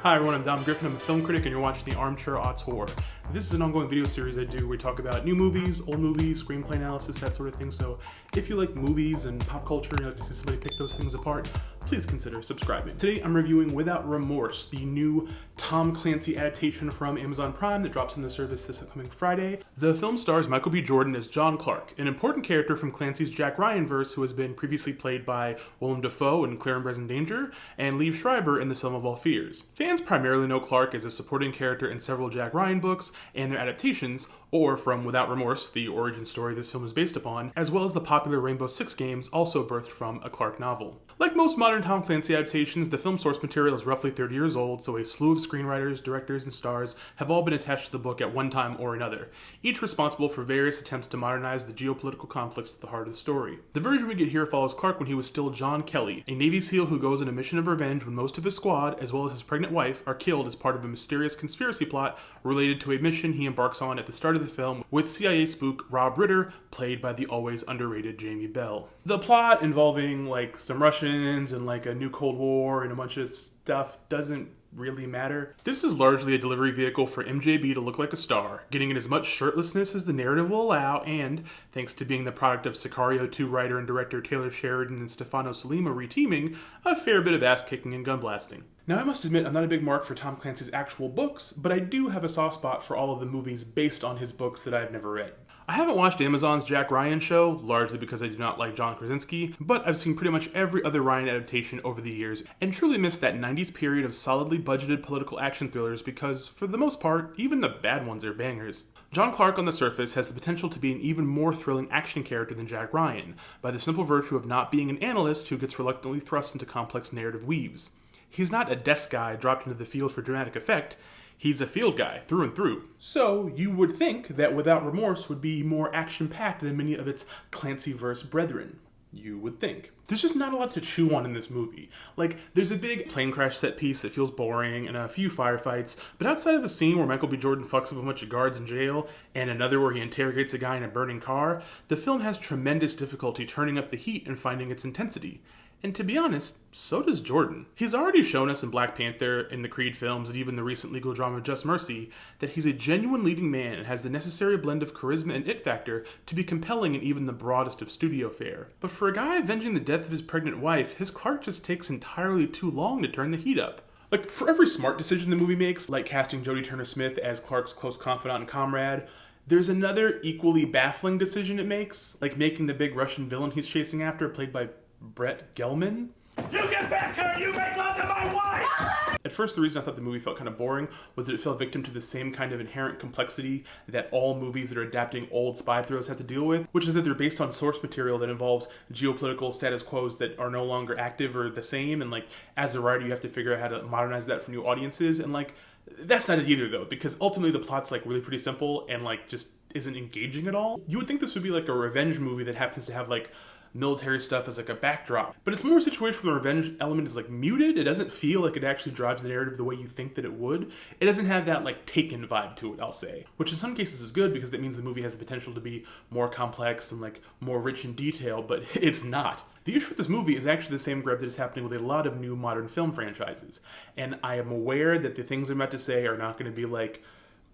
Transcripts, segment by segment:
Hi everyone, I'm Dom Griffin, I'm a film critic and you're watching the Armchair Auteur. This is an ongoing video series I do where we talk about new movies, old movies, screenplay analysis, that sort of thing. So if you like movies and pop culture and you like to see somebody pick those things apart, please consider subscribing. Today I'm reviewing Without Remorse, the new Tom Clancy adaptation from Amazon Prime that drops in the service this upcoming Friday. The film stars Michael B. Jordan as John Clark, an important character from Clancy's Jack Ryan verse who has been previously played by Willem Dafoe in Clear and Present Danger and Liev Schreiber in The Sum of All Fears. Fans primarily know Clark as a supporting character in several Jack Ryan books and their adaptations, or from Without Remorse, the origin story this film is based upon, as well as the popular Rainbow Six games also birthed from a Clark novel. Like most modern Tom Clancy adaptations, the film source material is roughly 30 years old, so a slew of screenwriters, directors, and stars have all been attached to the book at one time or another, each responsible for various attempts to modernize the geopolitical conflicts at the heart of the story. The version we get here follows Clark when he was still John Kelly, a Navy SEAL who goes on a mission of revenge when most of his squad, as well as his pregnant wife, are killed as part of a mysterious conspiracy plot related to a mission he embarks on at the start of the film with CIA spook Rob Ritter, played by the always underrated Jamie Bell. The plot involving like some Russians and like a new Cold War and a bunch of stuff doesn't really matter. This is largely a delivery vehicle for MJB to look like a star, getting in as much shirtlessness as the narrative will allow, and, thanks to being the product of Sicario 2 writer and director Taylor Sheridan and Stefano Sollima reteaming, a fair bit of ass-kicking and gun blasting. Now I must admit I'm not a big mark for Tom Clancy's actual books, but I do have a soft spot for all of the movies based on his books that I've never read. I haven't watched Amazon's Jack Ryan show, largely because I do not like John Krasinski, but I've seen pretty much every other Ryan adaptation over the years and truly missed that 90s period of solidly budgeted political action thrillers because, for the most part, even the bad ones are bangers. John Clark on the surface has the potential to be an even more thrilling action character than Jack Ryan, by the simple virtue of not being an analyst who gets reluctantly thrust into complex narrative weaves. He's not a desk guy dropped into the field for dramatic effect. He's a field guy, through and through. So, you would think that Without Remorse would be more action-packed than many of its Clancyverse brethren. You would think. There's just not a lot to chew on in this movie. Like, there's a big plane crash set piece that feels boring, and a few firefights, but outside of a scene where Michael B. Jordan fucks up a bunch of guards in jail, and another where he interrogates a guy in a burning car, the film has tremendous difficulty turning up the heat and finding its intensity. And to be honest, so does Jordan. He's already shown us in Black Panther, in the Creed films, and even the recent legal drama Just Mercy, that he's a genuine leading man and has the necessary blend of charisma and it factor to be compelling in even the broadest of studio fare. But for a guy avenging the death of his pregnant wife, his Clark just takes entirely too long to turn the heat up. Like, for every smart decision the movie makes, like casting Jodie Turner-Smith as Clark's close confidant and comrade, there's another equally baffling decision it makes, like making the big Russian villain he's chasing after, played by Brett Gelman. You get back here and you make love to my wife! At first, the reason I thought the movie felt kind of boring was that it fell victim to the same kind of inherent complexity that all movies that are adapting old spy thrillers have to deal with, which is that they're based on source material that involves geopolitical status quos that are no longer active or the same, and like, as a writer, you have to figure out how to modernize that for new audiences, and like, that's not it either though, because ultimately the plot's like really pretty simple and like just isn't engaging at all. You would think this would be like a revenge movie that happens to have like military stuff as like a backdrop. But it's more a situation where the revenge element is like muted. It doesn't feel like it actually drives the narrative the way you think that it would. It doesn't have that like Taken vibe to it, I'll say. Which in some cases is good because that means the movie has the potential to be more complex and like more rich in detail, but it's not. The issue with this movie is actually the same grab that is happening with a lot of new modern film franchises. And I am aware that the things I'm about to say are not going to be like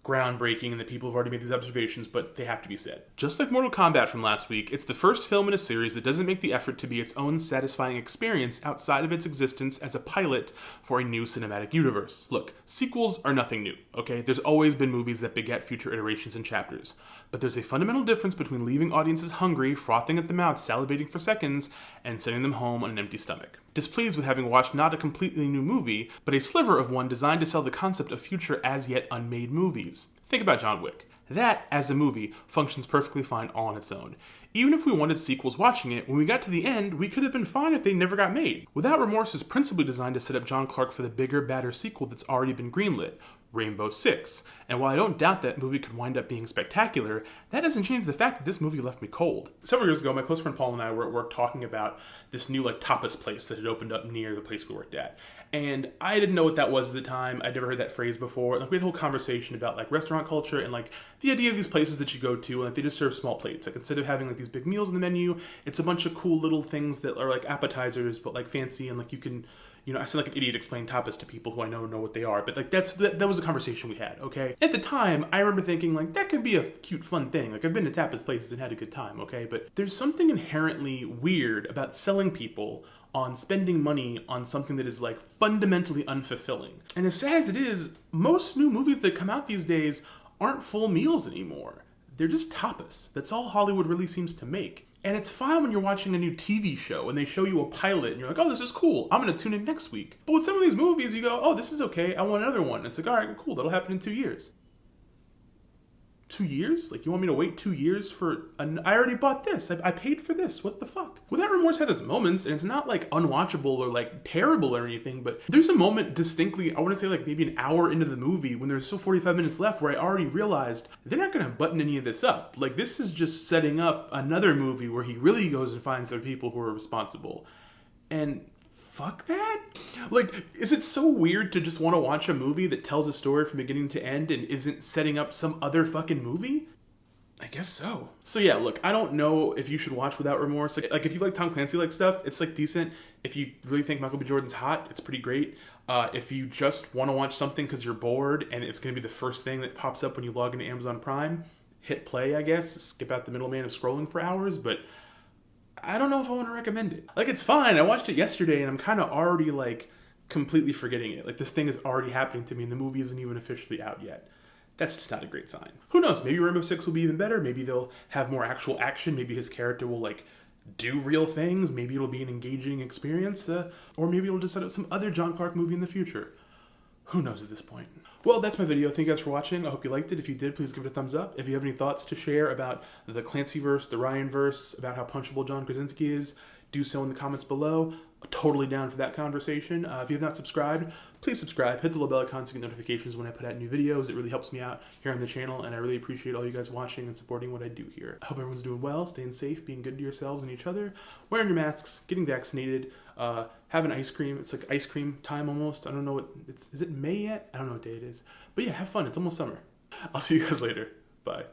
groundbreaking and that people have already made these observations, but they have to be said. Just like Mortal Kombat from last week, it's the first film in a series that doesn't make the effort to be its own satisfying experience outside of its existence as a pilot for a new cinematic universe. Look, sequels are nothing new, okay? There's always been movies that beget future iterations and chapters. But there's a fundamental difference between leaving audiences hungry, frothing at the mouth, salivating for seconds, and sending them home on an empty stomach. Displeased with having watched not a completely new movie, but a sliver of one designed to sell the concept of future as yet unmade movies. Think about John Wick. That, as a movie, functions perfectly fine all on its own. Even if we wanted sequels watching it, when we got to the end, we could have been fine if they never got made. Without Remorse is principally designed to set up John Clark for the bigger, badder sequel that's already been greenlit, Rainbow Six. And while I don't doubt that movie could wind up being spectacular, that doesn't change the fact that this movie left me cold. Several years ago, my close friend Paul and I were at work talking about this new like tapas place that had opened up near the place we worked at. And I didn't know what that was at the time. I'd never heard that phrase before. Like, we had a whole conversation about like restaurant culture and like the idea of these places that you go to and like they just serve small plates. Like, instead of having like these big meals in the menu, it's a bunch of cool little things that are like appetizers but like fancy, and like you can You know, I sound like an idiot explaining tapas to people who I know what they are, but like that was a conversation we had, okay? At the time, I remember thinking like, that could be a cute, fun thing. Like I've been to tapas places and had a good time, okay? But there's something inherently weird about selling people on spending money on something that is like fundamentally unfulfilling. And as sad as it is, most new movies that come out these days aren't full meals anymore. They're just tapas. That's all Hollywood really seems to make. And it's fine when you're watching a new TV show and they show you a pilot and you're like, oh, this is cool. I'm gonna tune in next week. But with some of these movies, you go, oh, this is okay. I want another one. It's like, all right, cool. That'll happen in 2 years. 2 years? Like, you want me to wait 2 years for I already bought this. I paid for this. What the fuck? Well, that Remorse has its moments, and it's not like unwatchable or like terrible or anything, but there's a moment distinctly, I want to say like maybe an hour into the movie when there's still 45 minutes left where I already realized they're not gonna button any of this up. Like, this is just setting up another movie where he really goes and finds other people who are responsible. And fuck that? Like, is it so weird to just want to watch a movie that tells a story from beginning to end and isn't setting up some other fucking movie? I guess so. So yeah, look, I don't know if you should watch without remorse. Like if you like Tom Clancy-like stuff, it's like decent. If you really think Michael B. Jordan's hot, it's pretty great. If you just want to watch something because you're bored and it's going to be the first thing that pops up when you log into Amazon Prime, hit play, I guess. Skip out the middleman of scrolling for hours, but I don't know if I want to recommend it. Like, it's fine. I watched it yesterday and I'm kind of already like completely forgetting it. Like, this thing is already happening to me and the movie isn't even officially out yet. That's just not a great sign. Who knows? Maybe Rainbow Six will be even better. Maybe they'll have more actual action. Maybe his character will like do real things. Maybe it'll be an engaging experience. Or maybe it'll just set up some other John Clark movie in the future. Who knows at this point? Well, that's my video. Thank you guys for watching. I hope you liked it. If you did, please give it a thumbs up. If you have any thoughts to share about the Clancyverse, the Ryanverse, about how punchable John Krasinski is, do so in the comments below. Totally down for that conversation. If you have not subscribed, please subscribe. Hit the little bell icon to get notifications when I put out new videos. It really helps me out here on the channel, and I really appreciate all you guys watching and supporting what I do here. I hope everyone's doing well, staying safe, being good to yourselves and each other, wearing your masks, getting vaccinated, having ice cream. It's like ice cream time almost. I don't know what is it May yet? I don't know what day it is. But yeah, have fun. It's almost summer. I'll see you guys later. Bye.